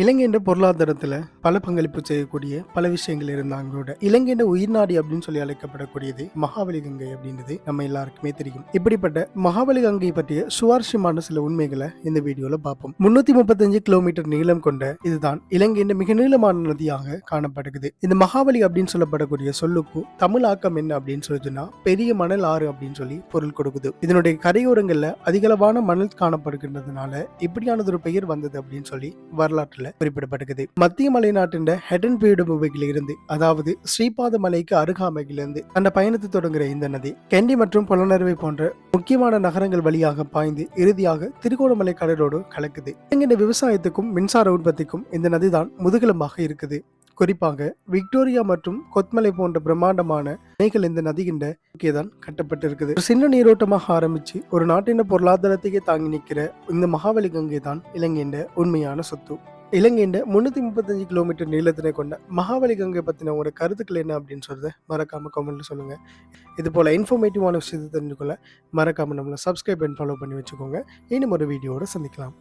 இலங்கையின் பொருளாதாரத்துல பல பங்களிப்பு செய்யக்கூடிய பல விஷயங்கள் இருந்தாங்களோட இலங்கையின் உயிர்நாடி அப்படின்னு சொல்லி அழைக்கப்படக்கூடியது மகாபலி கங்கை அப்படின்றது நம்ம எல்லாருக்குமே தெரியும். இப்படிப்பட்ட மகாபலி கங்கை பற்றிய சுவாரஸ்யமான சில உண்மைகளை இந்த வீடியோல பார்ப்போம். 335 கிலோமீட்டர் நீளம் கொண்ட இதுதான் இலங்கையின் மிக நீளமான நதியாக காணப்படுகிறது. இந்த மகாபலி அப்படின்னு சொல்லப்படக்கூடிய சொல்லுக்கும் தமிழாக்கம் என்ன அப்படின்னு சொல்லிச்சுன்னா பெரிய மணல் ஆறு அப்படின்னு சொல்லி பொருள் கொடுக்குது. இதனுடைய கரையோரங்கள்ல அதிகளவான மணல் காணப்படுகின்றதுனால இப்படியானது ஒரு பெயர் வந்தது அப்படின்னு சொல்லி வரலாற்று குறிப்பிடப்படுகிறது. மத்திய மலைநாட்டின் ஹெடன் பீடபூமியில் இருந்து, அதாவது ஸ்ரீபாத மலைக்கு அருகாமையிலிருந்து அந்த பயணத்தை தொடங்குகிற இந்த நதி கெண்டி மற்றும் புலனறுவை போன்ற முக்கியமான நகரங்கள் வழியாக பாய்ந்து இறுதியாக திருகோணமலை கடலோடு கலக்குது. இங்கிட்ட விவசாயத்துக்கும் மின்சார உற்பத்திக்கும் இந்த நதிதான் முதுகெலும்பாக இருக்குது. குறிப்பாக விக்டோரியா மற்றும் கொத்மலை போன்ற பிரம்மாண்டமான அணைகள் இந்த நதிகின்ற தான் கட்டப்பட்டிருக்குது. ஒரு சின்ன நீரோட்டமாக ஆரம்பிச்சு ஒரு நாட்டின் பொருளாதாரத்தையே தாங்கி நிற்கிற இந்த மகாபலி கங்கை தான் இலங்கையின் உண்மையான சொத்து. இலங்கையின் 335 கிலோமீட்டர் நீளத்தினை கொண்ட மகாபலி கங்கை பத்தின உங்களோட கருத்துக்கள் என்ன அப்படின்னு சொல்றத மறக்காம கமெண்ட்ல சொல்லுங்க. இது போல இன்ஃபர்மேட்டிவான விஷயத்தை தெரிஞ்சுக்கொள்ள மறக்காம நம்மளை சப்ஸ்கிரைப் அண்ட் ஃபாலோ பண்ணி வச்சுக்கோங்க. இன்னும் ஒரு வீடியோட சந்திக்கலாம்.